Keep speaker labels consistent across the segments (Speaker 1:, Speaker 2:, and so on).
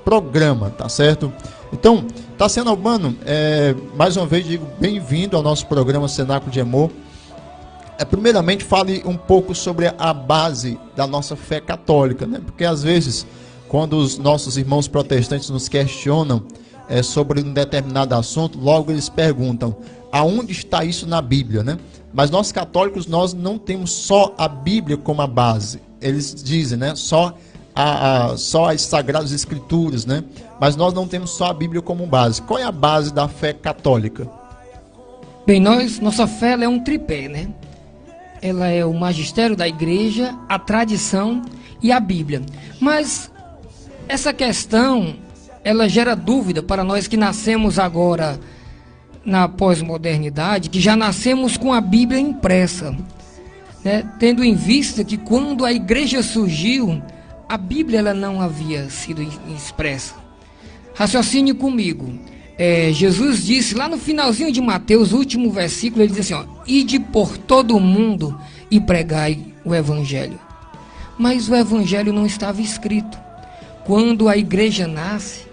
Speaker 1: programa, tá certo? Então, Tassiano Albano, mais uma vez digo bem-vindo ao nosso programa Cenáculo de Amor. Primeiramente, fale um pouco sobre a base da nossa fé católica, né? Porque às vezes, quando os nossos irmãos protestantes nos questionam sobre um determinado assunto, logo eles perguntam, aonde está isso na Bíblia, né? Mas nós católicos, nós não temos só a Bíblia como a base. Eles dizem, né? Só as Sagradas Escrituras, né? Mas nós não temos só a Bíblia como base. Qual é a base da fé católica?
Speaker 2: Bem, nossa fé ela é um tripé, né? Ela é o magistério da igreja, a tradição e a Bíblia. Mas essa questão, ela gera dúvida para nós que nascemos agora na pós-modernidade, que já nascemos com a Bíblia impressa, né? Tendo em vista que quando a igreja surgiu, a Bíblia ela não havia sido expressa. Raciocine comigo. Jesus disse lá no finalzinho de Mateus, o último versículo, ele diz assim, ó, ide por todo o mundo e pregai o evangelho. Mas o evangelho não estava escrito. Quando a igreja nasce,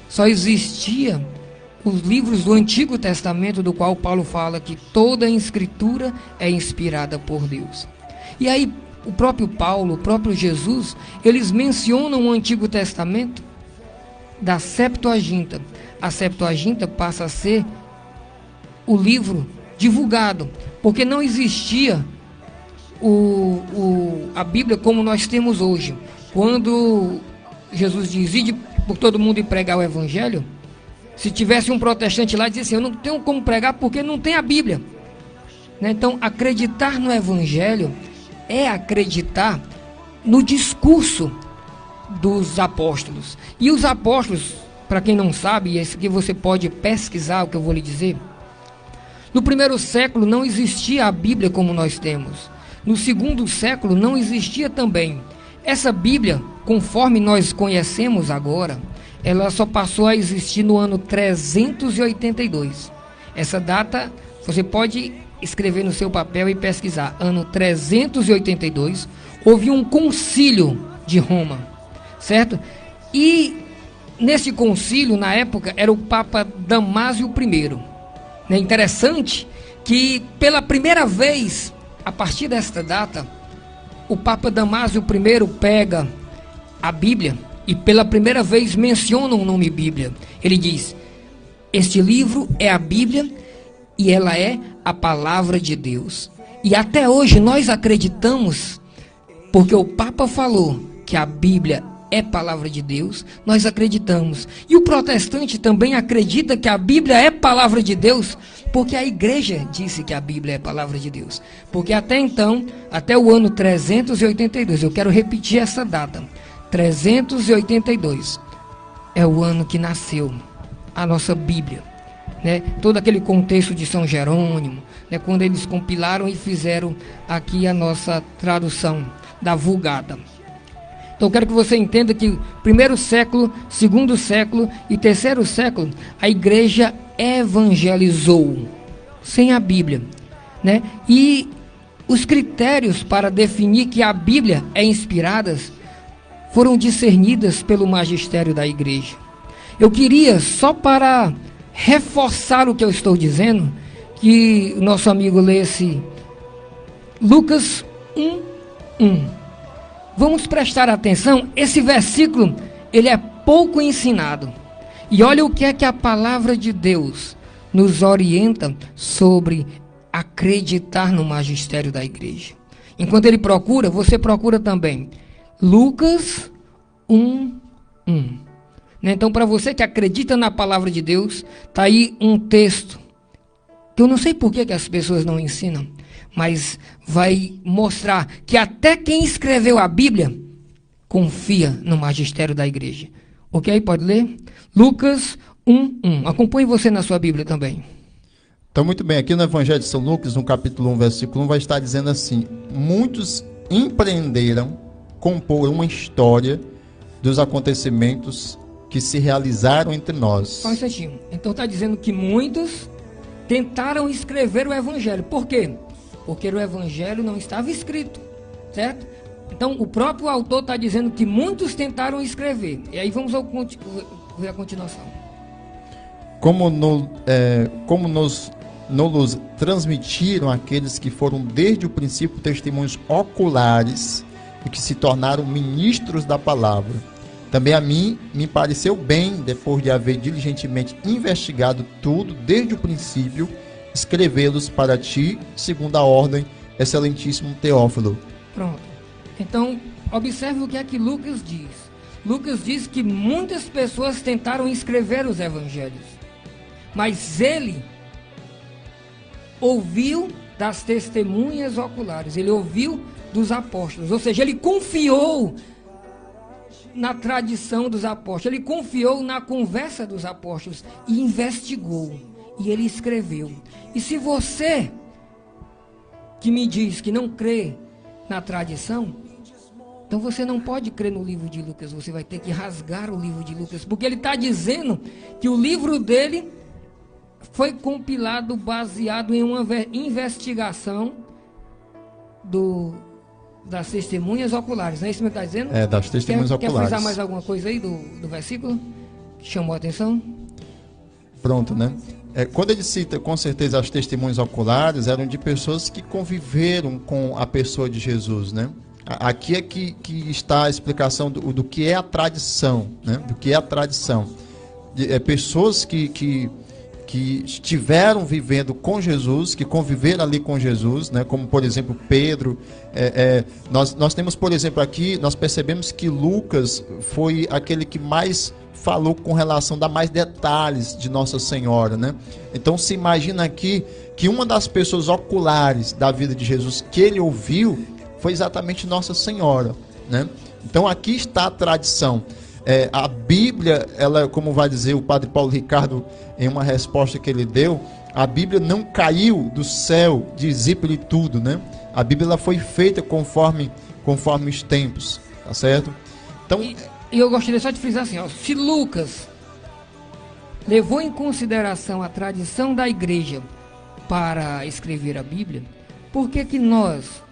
Speaker 2: só existia os livros do Antigo Testamento, do qual Paulo fala que toda a escritura é inspirada por Deus. E aí o próprio Paulo, o próprio Jesus, eles mencionam o Antigo Testamento da Septuaginta. A Septuaginta passa a ser o livro divulgado, porque não existia a Bíblia como nós temos hoje. Quando Jesus diz, ide por todo mundo e pregar o evangelho, se tivesse um protestante lá, dizia assim, eu não tenho como pregar porque não tem a Bíblia, né? Então, acreditar no evangelho é acreditar no discurso dos apóstolos. E os apóstolos, para quem não sabe, e isso aqui você pode pesquisar o que eu vou lhe dizer, no primeiro século não existia a Bíblia como nós temos. No segundo século não existia também. Essa Bíblia, conforme nós conhecemos agora, ela só passou a existir no ano 382. Essa data você pode escrever no seu papel e pesquisar. Ano 382, houve um concílio de Roma, certo? E nesse concílio, na época, era o Papa Damásio I. É interessante que, pela primeira vez, a partir desta data, o Papa Damásio I pega a Bíblia e pela primeira vez menciona o nome Bíblia. Ele diz, este livro é a Bíblia e ela é a palavra de Deus. E até hoje nós acreditamos, porque o Papa falou que a Bíblia é palavra de Deus, nós acreditamos. E o protestante também acredita que a Bíblia é palavra de Deus, porque a igreja disse que a Bíblia é palavra de Deus. Porque até então, até o ano 382, eu quero repetir essa data, 382, é o ano que nasceu a nossa Bíblia, né? Todo aquele contexto de São Jerônimo, né? Quando eles compilaram e fizeram aqui a nossa tradução da Vulgata. Então eu quero que você entenda que primeiro século, segundo século e terceiro século, a igreja evangelizou sem a Bíblia, né? E os critérios para definir que a Bíblia é inspirada foram discernidas pelo magistério da igreja. Eu queria, só para reforçar o que eu estou dizendo, que o nosso amigo lesse Lucas 1:1. Vamos prestar atenção, esse versículo, ele é pouco ensinado. E olha o que é que a palavra de Deus nos orienta sobre acreditar no magistério da igreja. Enquanto ele procura, você procura também. Lucas 1:1. Então, para você que acredita na palavra de Deus, está aí um texto que eu não sei por que as pessoas não ensinam, mas vai mostrar que até quem escreveu a Bíblia confia no magistério da igreja. Ok? Pode ler? Lucas 1:1. Acompanhe você na sua Bíblia também.
Speaker 1: Então, muito bem. Aqui no Evangelho de São Lucas, no capítulo 1, versículo 1, vai estar dizendo assim: muitos empreenderam compor uma história dos acontecimentos que se realizaram entre nós.
Speaker 2: Só um instantinho. Então está dizendo que muitos tentaram escrever o Evangelho. Por quê? Porque o Evangelho não estava escrito, certo? Então, o próprio autor está dizendo que muitos tentaram escrever. E aí vamos ver a continuação.
Speaker 1: Como nos transmitiram aqueles que foram desde o princípio testemunhos oculares e que se tornaram ministros da palavra. Também a mim me pareceu bem, depois de haver diligentemente investigado tudo desde o princípio, escrevê-los para ti, segundo a ordem, excelentíssimo Teófilo.
Speaker 2: Pronto. Então, observe o que é que Lucas diz. Lucas diz que muitas pessoas tentaram escrever os evangelhos, mas ele ouviu das testemunhas oculares, ele ouviu dos apóstolos, ou seja, ele confiou na tradição dos apóstolos, ele confiou na conversa dos apóstolos e investigou, e ele escreveu. E se você que me diz que não crê na tradição, então você não pode crer no livro de Lucas, você vai ter que rasgar o livro de Lucas, porque ele está dizendo que o livro dele foi compilado baseado em uma investigação das testemunhas oculares, não é isso que ele está dizendo?
Speaker 1: É, das testemunhas oculares.
Speaker 2: Quer frisar mais alguma coisa aí do versículo que chamou a atenção?
Speaker 1: Pronto, né? Quando ele cita, com certeza, as testemunhas oculares, eram de pessoas que conviveram com a pessoa de Jesus, né? Aqui é que está a explicação do que é a tradição, né? Do que é a tradição. Pessoas que estiveram vivendo com Jesus, que conviveram ali com Jesus, né? Como, por exemplo, Pedro. Nós temos, por exemplo, aqui, nós percebemos que Lucas foi aquele que mais falou com relação a dar mais detalhes de Nossa Senhora, né? Então se imagina aqui que uma das pessoas oculares da vida de Jesus que ele ouviu foi exatamente Nossa Senhora, né? Então aqui está a tradição. A Bíblia, ela, como vai dizer o Padre Paulo Ricardo em uma resposta que ele deu, a Bíblia não caiu do céu de zíper e tudo, né? A Bíblia ela foi feita conforme os tempos, tá certo? Então,
Speaker 2: e eu gostaria só de frisar assim, ó, se Lucas levou em consideração a tradição da igreja para escrever a Bíblia, por que nós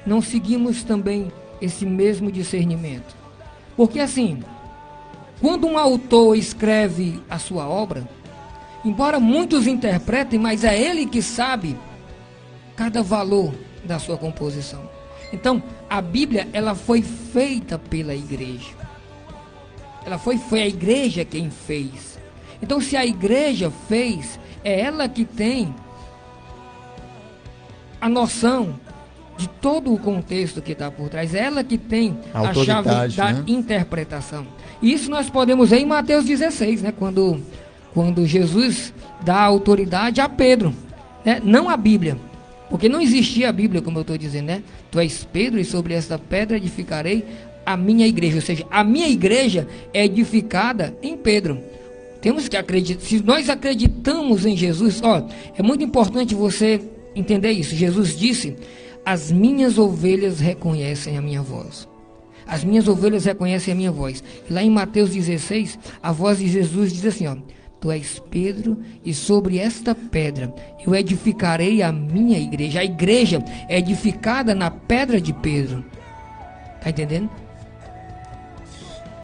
Speaker 2: não seguimos também esse mesmo discernimento? Porque assim, quando um autor escreve a sua obra, embora muitos interpretem, mas é ele que sabe cada valor da sua composição. Então, a Bíblia, ela foi feita pela igreja. Foi a igreja quem fez. Então, se a igreja fez, é ela que tem a noção de todo o contexto que está por trás. É ela que tem a chave da interpretação. E isso nós podemos ver em Mateus 16, né? Quando Jesus dá autoridade a Pedro, né? Não a Bíblia, porque não existia a Bíblia, como eu estou dizendo, né? Tu és Pedro e sobre esta pedra edificarei a minha igreja. Ou seja, a minha igreja é edificada em Pedro. Temos que acreditar. Se nós acreditamos em Jesus, é muito importante você entender isso. Jesus disse: as minhas ovelhas reconhecem a minha voz. As minhas ovelhas reconhecem a minha voz. E lá em Mateus 16, a voz de Jesus diz assim, tu és Pedro, e sobre esta pedra eu edificarei a minha igreja. A igreja é edificada na pedra de Pedro. Está entendendo?